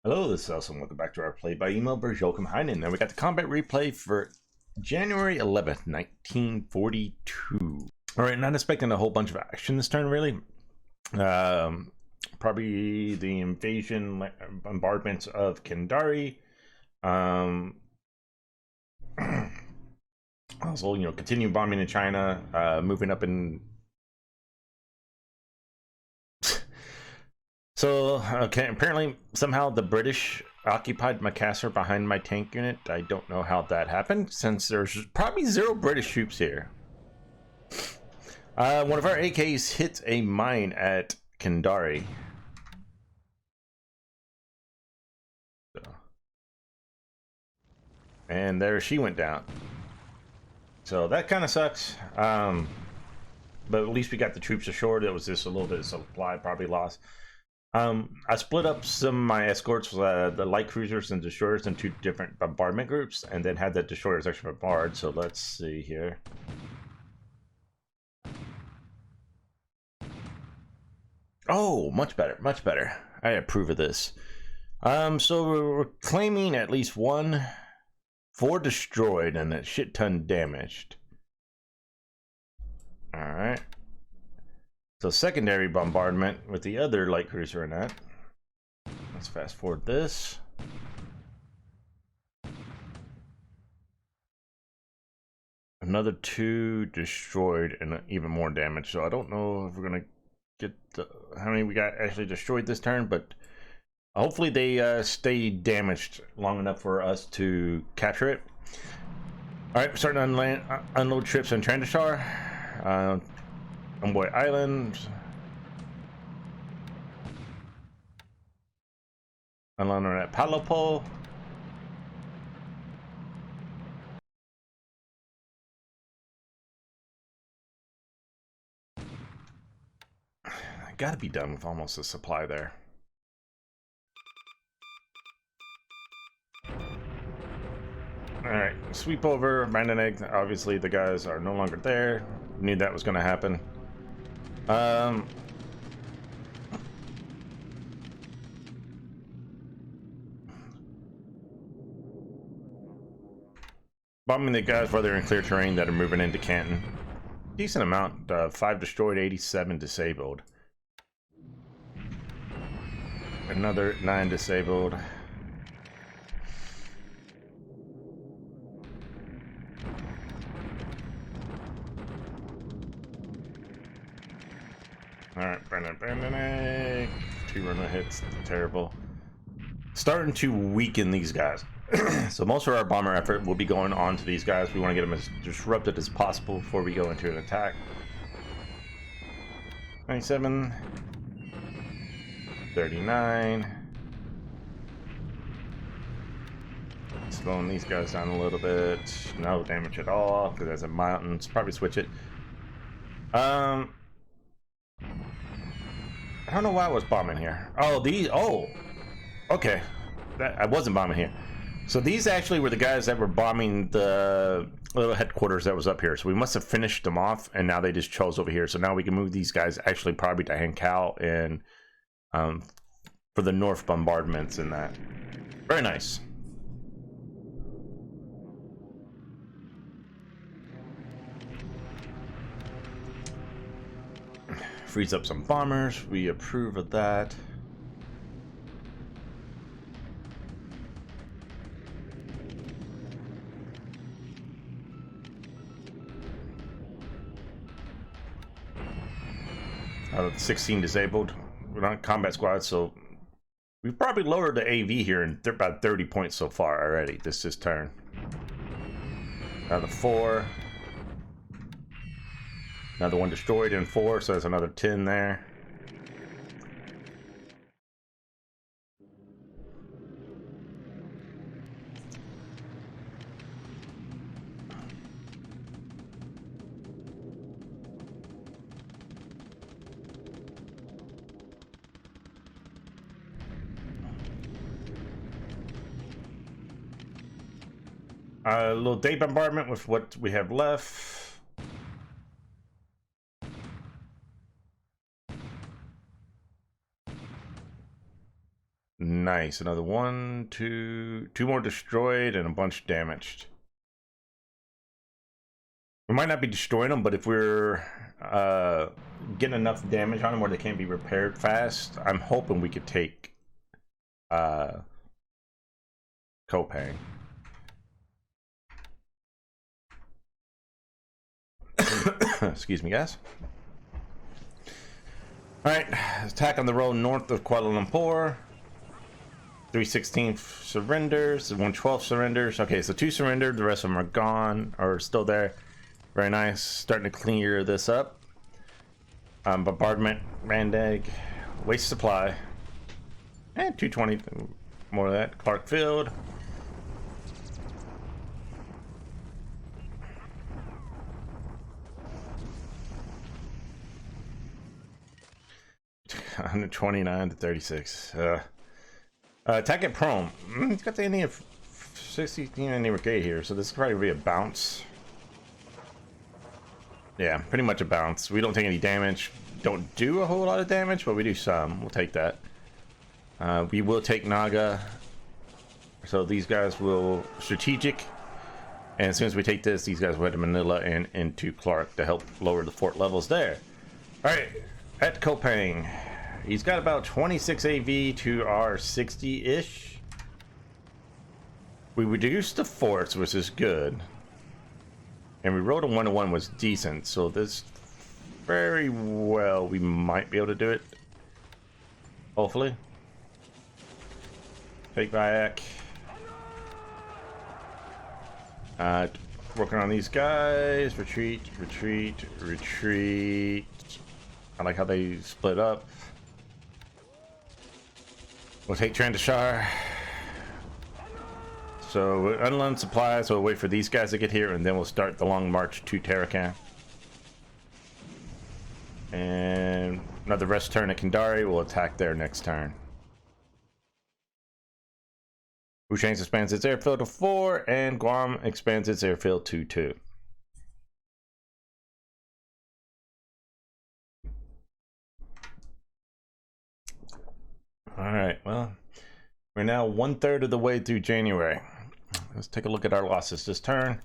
Hello, this is Elson. Welcome back to our play by email Vs Jochen Combat. And we got the combat replay for January 11th, 1942. All right, not expecting a whole bunch of action this turn, really. Probably the invasion bombardments of Kendari. Also, continue bombing in China, moving up in. So, okay, apparently somehow the British occupied Macassar behind my tank unit. I don't know how that happened, since there's probably 0 British troops here. One of our AKs hit a mine at Kendari. And there she went down. So that kind of sucks. But at least we got the troops ashore. That was just a little bit of supply probably lost. I split up some of my escorts, the light cruisers and destroyers, in 2 different bombardment groups, and then had the destroyers actually bombard. So let's see here. Oh, much better, much better. I approve of this. So we're claiming at least 4 destroyed and a shit ton damaged. All right. So secondary bombardment with the other light cruiser in that. Let's fast forward this. Another 2 destroyed and even more damage. So I don't know if we're gonna get how many we got actually destroyed this turn, but hopefully they stay damaged long enough for us to capture it. All right, starting to unload trips on Trandashar. Envoy Island. Unload at Palopo. I gotta be done with almost the supply there. Alright, sweep over, abandon egg. Obviously the guys are no longer there. Knew that was gonna happen. Bombing the guys while they're in clear terrain that are moving into Canton. Decent amount, 5 destroyed, 87 disabled. Another 9 disabled. Alright, Brandon. 2 runner hits, terrible. Starting to weaken these guys. So most of our bomber effort will be going on to these guys. We want to get them as disrupted as possible before we go into an attack. 97. 39. Slowing these guys down a little bit. No damage at all, because there's a mountain. Probably switch it. I don't know why I was bombing here. Oh, okay. I wasn't bombing here. So these actually were the guys that were bombing the little headquarters that was up here. So we must have finished them off, and now they just chose over here. So now we can move these guys actually probably to Hankow and for the north bombardments and that. Very nice. Frees up some bombers. We approve of that. Out of 16 disabled. We're not combat squad, so we've probably lowered the AV here in about 30 points so far already this turn. Another 4. Another 1 destroyed in 4, so there's another 10 there. A little day bombardment with what we have left. Nice. Another one, two more destroyed and a bunch damaged. We might not be destroying them, but if we're getting enough damage on them where they can't be repaired fast, I'm hoping we could take Kopang. Excuse me, guys. Alright, attack on the road north of Kuala Lumpur. 3/16 surrenders, 1/12 surrenders. Okay, so 2 surrendered, the rest of them are gone, or still there. Very nice. Starting to clear this up. Bombardment, Randag, waste supply. And 220, more of that. Clark Field. $129 to 36. Attack at prone. It's got the ending of 60 ending brigade here, so this is probably be a bounce. Yeah, pretty much a bounce. We don't take any damage. Don't do a whole lot of damage, but we do some. We'll take that. We will take Naga. So these guys will strategic. And as soon as we take this, these guys will head to Manila and into Clark to help lower the fort levels there. Alright, at Kopang. He's got about 26 AV to our 60-ish. We reduced the forts, which is good. And we rolled a 1-1 was decent, so this very well we might be able to do it. Hopefully. Take Vayak. Working on these guys. Retreat, retreat, retreat. I like how they split up. We'll take Trandashar. So we'll unload supplies, so we'll wait for these guys to get here, and then we'll start the long march to Tarakan. And another rest turn at Kandari. We'll attack there next turn. Wuchang expands its airfield to 4, and Guam expands its airfield to 2. Alright, well, we're now 1/3 of the way through January. Let's take a look at our losses this turn.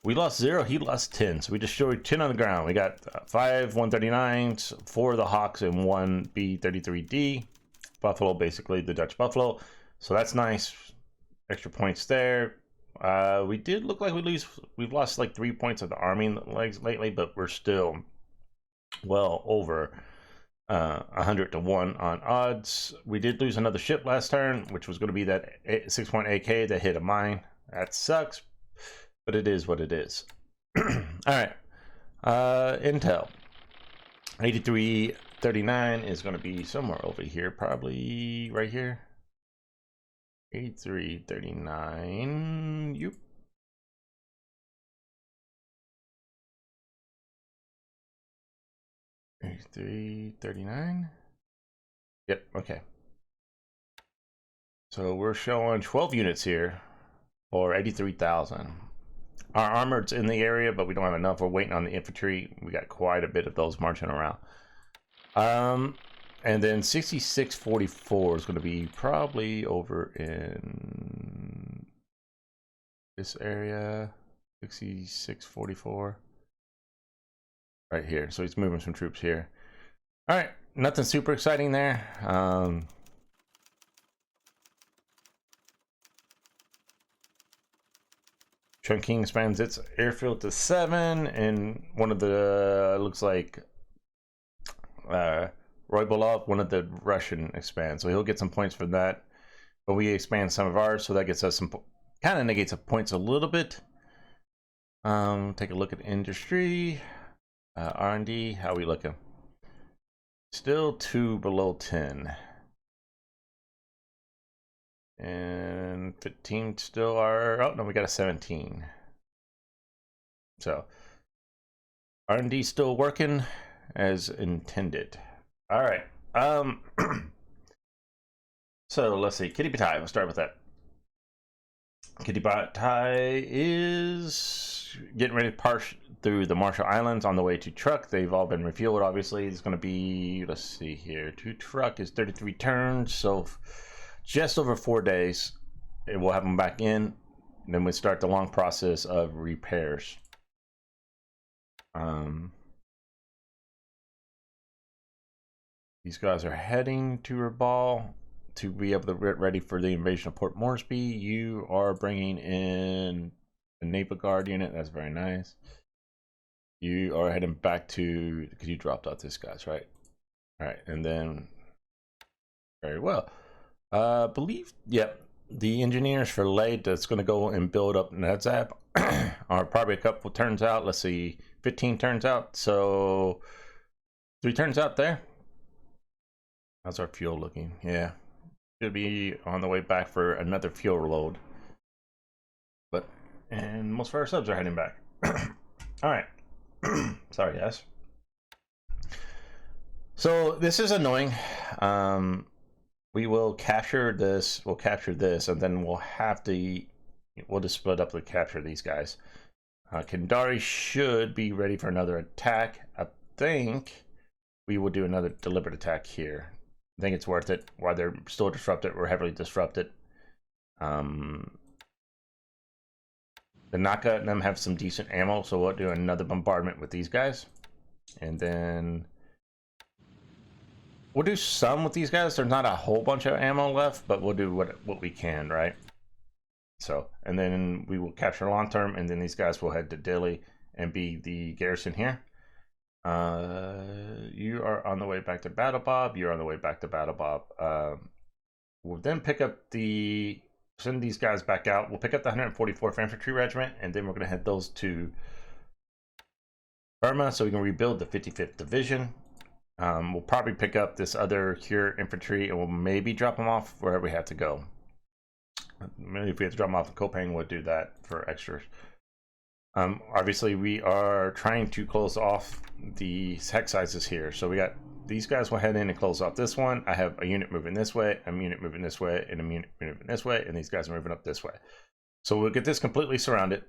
We lost 0, he lost 10, so we destroyed 10 on the ground. We got 5 139s, 4 of the Hawks, and 1 B-33D. Buffalo, basically the Dutch Buffalo. So that's nice. Extra points there. We did look like we've lost like 3 points of the army legs lately, but we're still well over 100 to 1 on odds. We did lose another ship last turn, which was going to be that 6-point AK that hit a mine. That sucks, but it is what it is. All right. Intel 8339 is going to be somewhere over here, probably right here. 8339. Yep. $83.39. Yep, okay. So we're showing 12 units here or 83,000. Our armored's in the area, but we don't have enough. We're waiting on the infantry. We got quite a bit of those marching around. And then 6644 is going to be probably over in this area. 6644. Right here. So he's moving some troops here. All right. Nothing super exciting there. Chungking expands its airfield to 7, and one of the looks like Roybolov, one of the Russian expands, so he'll get some points for that. But we expand some of ours, so that gets us some kind of negates the points a little bit. Take a look at industry, R&D. How are we looking? Still 2 below 10. And 15 still are, oh no, we got a 17. So R&D still working as intended. All right. So let's see, Kitty Batai, we'll start with that. Kitty Batai is getting ready to parse through the Marshall Islands on the way to truck. They've all been refueled, obviously. It's going to be, let's see here, 2 truck is 33 turns, so just over 4 days. And we'll have them back in. And then we start the long process of repairs. These guys are heading to Rabaul to be able to get ready for the invasion of Port Moresby. You are bringing in the Naval Guard unit. That's very nice. You are heading back to, because you dropped out this guy's, right? All right, and then very well. Believe, yep. The engineers for Lade that's going to go and build up Nedzab are probably a couple turns out. Let's see, 15 turns out. So 3 turns out there. How's our fuel looking? Yeah, should be on the way back for another fuel load. But and most of our subs are heading back. All right. Sorry, guys. So this is annoying. We will capture this. We'll capture this, and then we'll have to. We'll just split up to capture these guys. Kendari should be ready for another attack. I think we will do another deliberate attack here. I think it's worth it. While they're still disrupted, we're heavily disrupted. The Naka and them have some decent ammo, so we'll do another bombardment with these guys. And then we'll do some with these guys. There's not a whole bunch of ammo left, but we'll do what we can, right? So, and then we will capture long term, and then these guys will head to Delhi and be the garrison here. You are on the way back to Battle Bob. You're on the way back to Battle Bob. We'll then pick up send these guys back out. We'll pick up the 144th Infantry Regiment, and then we're going to head those to Burma so we can rebuild the 55th Division. We'll probably pick up this other Kure Infantry, and we'll maybe drop them off wherever we have to go. Maybe if we have to drop them off in Kopang, we'll do that for extras. Obviously, we are trying to close off the hex sizes here. So we got these guys will head in and close off this one. I have a unit moving this way, a unit moving this way, and a unit moving this way, and these guys are moving up this way. So we'll get this completely surrounded.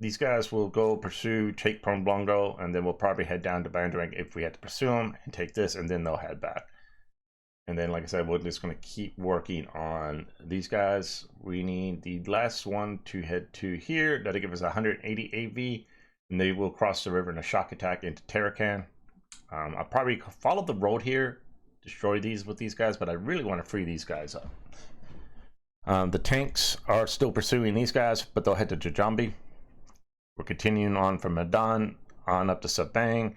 These guys will go pursue, take Promblongo, and then we'll probably head down to Bandarang if we had to pursue them and take this, and then they'll head back. And then, like I said, we're just going to keep working on these guys. We need the last one to head to here. That'll give us 180 AV, and they will cross the river in a shock attack into Tarakan. I'll probably follow the road here, destroy these with these guys, but I really want to free these guys up. The tanks are still pursuing these guys, but they'll head to Jajambi. We're continuing on from Medan on up to Sabang.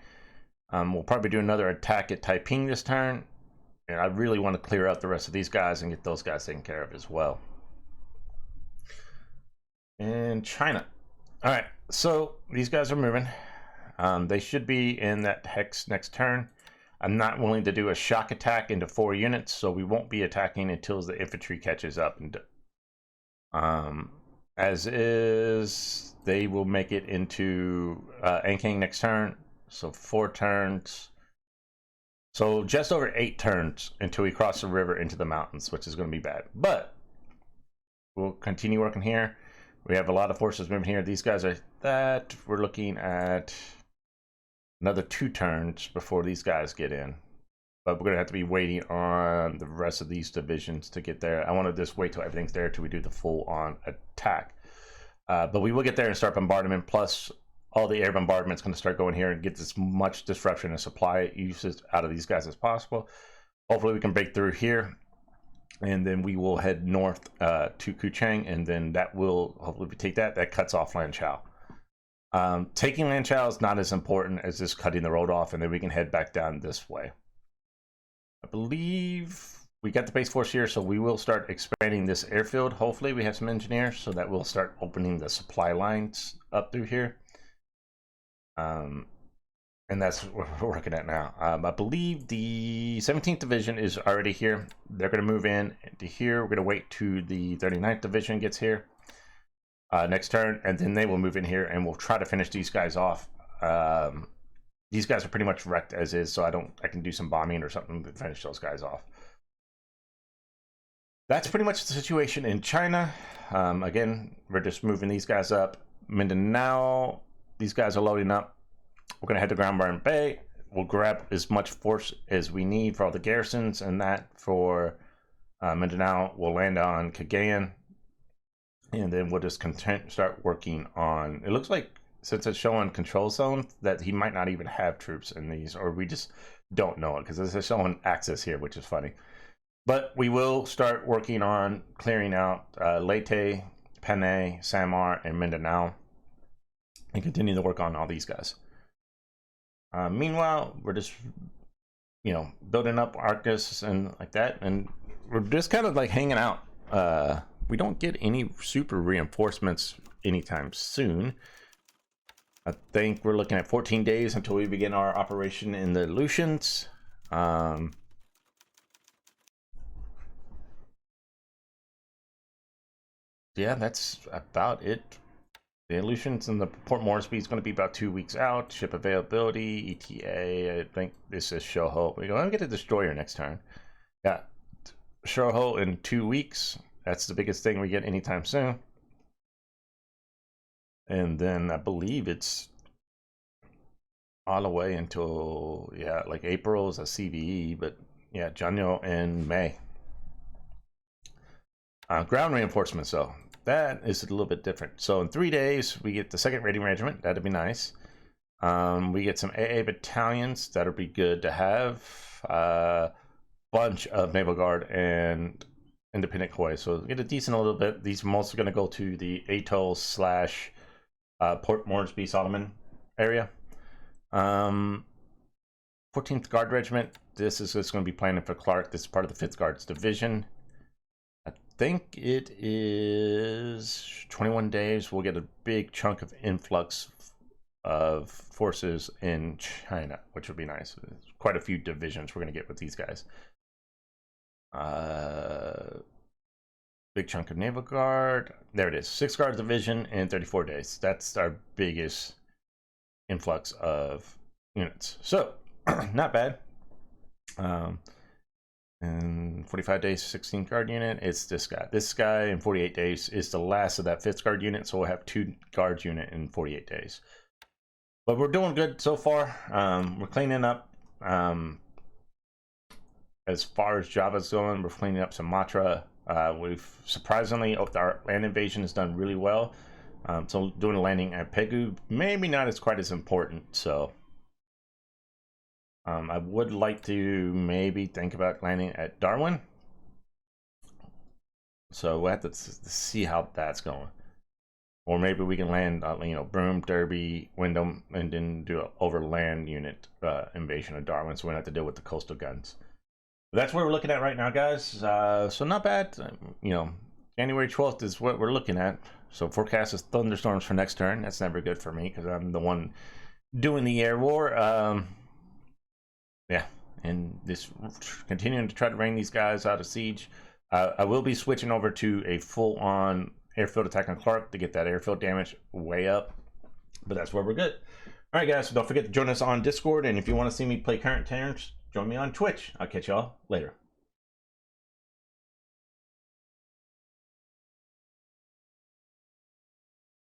We'll probably do another attack at Taiping this turn. And I really want to clear out the rest of these guys and get those guys taken care of as well. And China. All right, so these guys are moving. They should be in that hex next turn. I'm not willing to do a shock attack into 4 units, so we won't be attacking until the infantry catches up. And as is, they will make it into Ankang next turn. So 4 turns. So just over 8 turns until we cross the river into the mountains, which is going to be bad. But we'll continue working here. We have a lot of forces moving here. These guys are that. We're looking at another 2 turns before these guys get in. But we're going to have to be waiting on the rest of these divisions to get there. I want to just wait till everything's there till we do the full-on attack. But we will get there and start bombardment, plus all the air bombardment's going to start going here and get as much disruption and supply usage out of these guys as possible. Hopefully we can break through here, and then we will head north to Kuchang, and then that will, hopefully if we take that, that cuts off Lanchao. Taking Lanchao is not as important as just cutting the road off, and then we can head back down this way. I believe we got the base force here, so we will start expanding this airfield. Hopefully we have some engineers, so that we'll start opening the supply lines up through here. And that's what we're working at now. I believe the 17th Division is already here. They're going to move in to here. We're going to wait till the 39th Division gets here next turn, and then they will move in here, and we'll try to finish these guys off. These guys are pretty much wrecked as is, so I can do some bombing or something to finish those guys off. That's pretty much the situation in China. Again, we're just moving these guys up. Mindanao, these guys are loading up. We're going to head to Grand Barren Bay. We'll grab as much force as we need for all the garrisons and that for Mindanao will land on Cagayan, and then we'll just start working on. It looks like since it's showing control zone that he might not even have troops in these, or we just don't know it because this is showing access here, which is funny. But we will start working on clearing out Leyte, Panay, Samar, and Mindanao, and continue to work on all these guys. Meanwhile, we're just, you know, building up Arcus and like that, and we're just kind of like hanging out. We don't get any super reinforcements anytime soon. I think we're looking at 14 days until we begin our operation in the Aleutians. Yeah, that's about it. The Aleutians and the Port Moresby is going to be about 2 weeks out. Ship availability, ETA, I think this is Shoho. We're going to get a destroyer next turn. Yeah, Shoho in 2 weeks. That's the biggest thing we get anytime soon. And then I believe it's all the way until, yeah, like April is a CVE, but yeah, Janyo and May. Ground reinforcements, though. That is a little bit different. So in 3 days, we get the 2nd Raiding Regiment. That'd be nice. We get some AA battalions. That'll be good to have. Bunch of Naval Guard and Independent Khoi. So get a decent a little bit. These are mostly going to go to the Atoll / Port Moresby Solomon area. 14th Guard Regiment. This is just going to be planning for Clark. This is part of the 5th Guards Division. I think it is 21 days. We'll get a big chunk of influx of forces in China, which would be nice. Quite a few divisions we're going to get with these guys. Big chunk of Naval Guard. There it is. 6th Guard Division in 34 days. That's our biggest influx of units. So, not bad. In 45 days, 16th Guard unit. It's this guy. This guy in 48 days is the last of that 5th Guard unit, so we'll have 2 Guards unit in 48 days. But we're doing good so far. We're cleaning up. As far as Java's going, we're cleaning up Sumatra. We've surprisingly, our land invasion has done really well. So doing a landing at Pegu, maybe not as quite as important. So I would like to maybe think about landing at Darwin. So we'll have to see how that's going. Or maybe we can land, you know, Broome, Derby, Wyndham, and then do an overland unit invasion of Darwin, so we don't have to deal with the coastal guns. But that's what we're looking at right now, guys. So not bad. You know, January 12th is what we're looking at. So forecast is thunderstorms for next turn. That's never good for me because I'm the one doing the air war. Yeah, and this continuing to try to rain these guys out of siege. I will be switching over to a full-on airfield attack on Clark to get that airfield damage way up. But that's where we're good. All right, guys. So don't forget to join us on Discord. And if you want to see me play current turns, join me on Twitch. I'll catch y'all later.